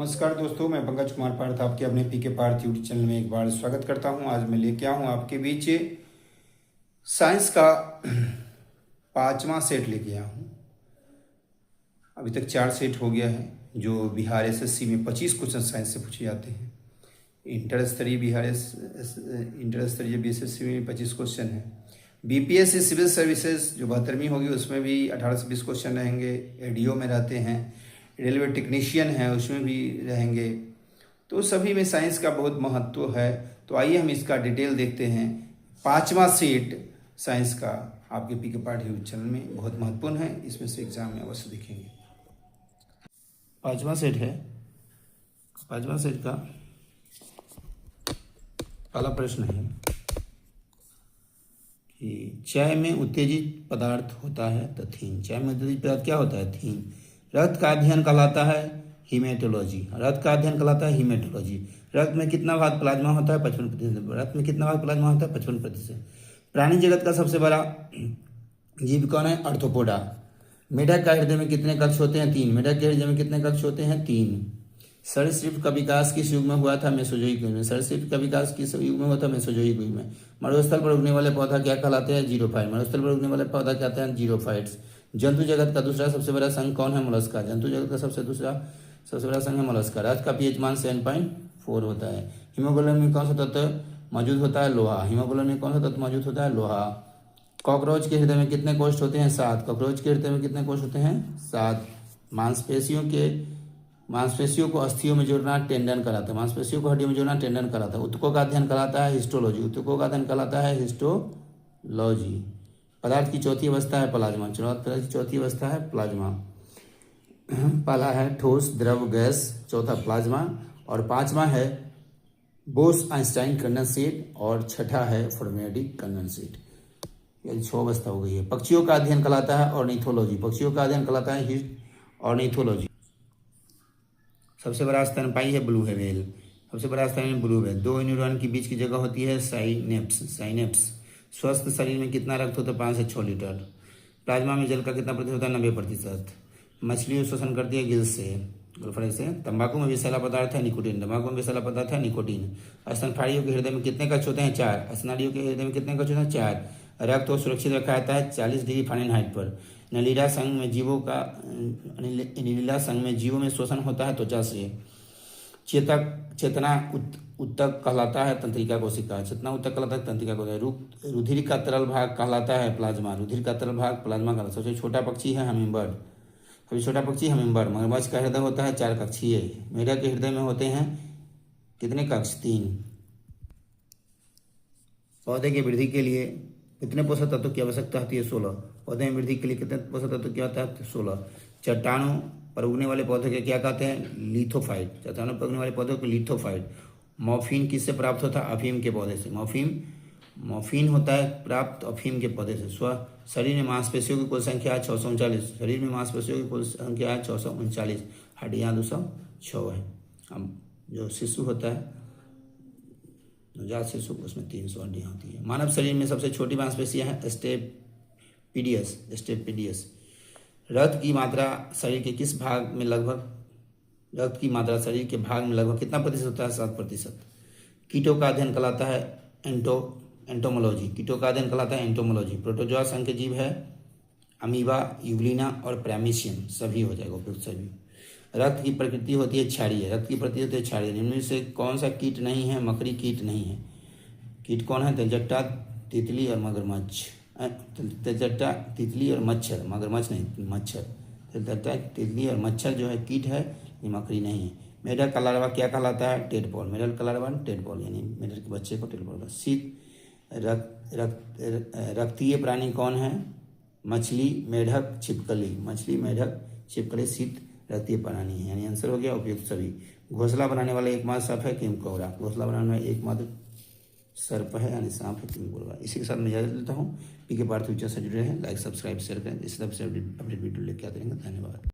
नमस्कार दोस्तों, मैं पंकज कुमार पार्थ आपके अपने पीके पार्थ यूट्यूब चैनल में एक बार स्वागत करता हूं। आज मैं लेके आया हूं आपके बीच साइंस का 5वां सेट लेके आया हूं। अभी तक 4 सेट हो गया है। जो बिहार एसएससी में 25 क्वेश्चन साइंस से पूछे जाते हैं। इंटर स्तरीय बीएसएससी में 25 क्वेश्चन है। बीपीएससी सिविल सर्विसेज जो 72वीं होगी उसमें भी 18 से 20 क्वेश्चन रहेंगे। एडीओ में रहते हैं, रेलवे टेक्नीशियन है उसमें भी रहेंगे। तो सभी में साइंस का बहुत महत्व है। तो आइए हम इसका डिटेल देखते हैं। 5वां सेट साइंस का आपके पीके पार्ट यूट्यूब चैनल में बहुत महत्वपूर्ण है। इसमें से एग्जाम में अवश्य दिखेंगे। 5वां सेट है। 5वां सेट का पहला प्रश्न है कि चाय में उत्तेजित पदार्थ होता है तो थीन। चाय में उत्तेजित पदार्थ क्या होता है? थीन। रक्त का अध्ययन कहलाता है हीमेटोलॉजी। रक्त का अध्ययन कहलाता है हीमेटोलॉजी। रक्त में कितना भाग प्लाज्मा होता है? 55%। रक्त में कितना भाग प्लाज्मा होता है? 55%। प्राणी जगत का सबसे बड़ा जीव कौन है? आर्थ्रोपोडा। मेढक का हृदय में कितने कक्ष होते हैं? 3। मेढक के हृदय में कितने कक्ष होते हैं? 3। सरीसृप का विकास किस युग में हुआ था? मेसोजोइक युग में। सरीसृप का विकास किस युग में हुआ था? मेसोजोइक युग में। मरुस्थल पर उगने वाले पौधा क्या कहलाते हैं? जीरोफाइट। मरुस्थल पर उगने वाले पौधा कहते हैं जीरोफाइट्स। जंतु जगत का दूसरा सबसे बड़ा संघ कौन है? मोलस्का। जंतु जगत का सबसे बड़ा संघ है मोलस्का। रक्त का पीएच मान 7.4 होता है। हीमोग्लोबिन में कौन सा तत्व मौजूद होता है? लोहा। हीमोग्लोबिन में कौन सा तत्व मौजूद होता है? लोहा। कॉकरोच के हृदय में कितने कोष्ठ होते हैं? 7। कॉकरोच के हृदय में कितने कोष्ठ होते हैं? 7। मांसपेशियों को अस्थियों में जोड़ना टेंडन कराता है। मांसपेशियों को हड्डियों में जोड़ना टेंडन कराता है। ऊतकों का अध्ययन कराता है हिस्टोलॉजी। ऊतकों का अध्ययन कराता है हिस्टोलॉजी। पदार्थ की चौथी अवस्था है प्लाज्मा। पदार्थ की चौथी अवस्था है प्लाज्मा। पहला है ठोस, द्रव, गैस। चौथा प्लाज्मा। और 5वां है बोस आइंस्टाइन कंडेंसेट। और छठा है फॉर्मेडिक कंडेंसेट। ये 6 अवस्था हो गई है। पक्षियों का अध्ययन कहलाता है ऑर्निथोलॉजी। पक्षियों का अध्ययन कहलाता है ऑर्निथोलॉजी। सबसे बड़ा स्तनपायी है ब्लू व्हेल। सबसे बड़ा स्तन ब्लू व्हेल। 2 न्यूरॉन के बीच की जगह होती है साइनेप्स। स्वस्थ शरीर में कितना रक्त होता है? 5 से 6 लीटर। प्लाज्मा में जल का कितना प्रतिशत होता है? 90%। मछली शोषण करती है गिल्स से, ग्लूकोज से। तंबाकू में विषैला पदार्थ है निकोटीन। तंबाकू में विषैला पदार्थ है निकोटीन। स्तनधारियों के हृदय में कितने कक्ष होते हैं? 4। स्तनधारियों के हृदय में कितने कक्ष होते हैं? 4। रक्त को सुरक्षित रखा जाता है 40 डिग्री फ़ारेनहाइट पर। नीला संघ में जीवों में शोषण होता है त्वचा से। चेतना उत्तक कहलाता है तंत्रिका कोशिका। चेतना उत्तक कहलाता है तंत्रिका कोशिका। रुधिर का तरल भाग कहलाता है प्लाज्मा। रुधिर का तरल भाग प्लाज्मा कहलाता है। सबसे छोटा पक्षी है हमिंगबर्ड। सबसे छोटा पक्षी हमिंगबर्ड। मगरमच्छ का हृदय होता है 4 कक्षीय। मेढक के हृदय में होते हैं कितने कक्ष? 3। पौधे की वृद्धि के लिए कितने पोषक तत्वों की आवश्यकता होती है? 16। पौधे में वृद्धि के लिए कितने पोषक तत्व की होता है? 16। चट्टानों पर उगने वाले पौधे के क्या कहते हैं? लिथोफाइट। चट्टानों पर उगने वाले पौधों को लिथोफाइट। मॉर्फिन किससे प्राप्त होता है? अफीम के पौधे से। मॉर्फिन होता है प्राप्त अफीम के पौधे से। शरीर में मांसपेशियों की कुल संख्या है 639। शरीर में मांसपेशियों की कुल संख्या है 639। हड्डियाँ 206 है। अब जो शिशु होता है नवजात शिशु, उसमें 300 हड्डियाँ होती है। मानव शरीर में सबसे छोटी मांसपेशियाँ हैं स्टेपिडियस। रक्त की मात्रा शरीर के किस भाग में लगभग रक्त की मात्रा शरीर के भाग में लगभग कितना प्रतिशत होता है? 7%। कीटों का अध्ययन कहलाता है एंटोमोलॉजी। कीटों का अध्ययन कहलाता है एंटोमोलॉजी। प्रोटोजोआ संघ के जीव है अमीबा, यूग्लिना और प्राइमेशियम। सभी हो जाएगा उपयुक्त सभी। रक्त की प्रकृति होती है क्षारीय। रक्त की प्रकृति होती है क्षारीय। इनमें से कौन सा कीट नहीं है? मकड़ी कीट नहीं है। कीट कौन है? तेलचट्टा, तितली और मगरमच्छ। तेलचट्टा, तितली और मच्छर। मगरमच्छ नहीं, मच्छर। तेलचट्टा, तितली और मच्छर जो है कीट है, ये मकड़ी नहीं है। मेढक का लार्वा क्या कहलाता है? टेडपोल। मेढक का लार्वा टेडपोल यानी मेढक के बच्चे को टेडपोल का। शीत रक्तीय प्राणी कौन है? मछली, मेढक, छिपकली। मछली, मेढक, छिपकली शीत रक्तीय प्राणी है। यानी आंसर हो गया उपयुक्त सभी। घोंसला बनाने वाला एकमात्र सर्प है किंगकोबरा। घोंसला बनाने वाला एकमात्र सर्प है यानी सांप है किंगकोबरा। इसी के साथ मैं इजाजत लेता हूँ। पीके पार्थ फ्यूचर से जुड़े हैं। लाइक, सब्सक्राइब, शेयर करें। इस तरह से अपडेट वीडियो लेके आते रहेंगे। धन्यवाद।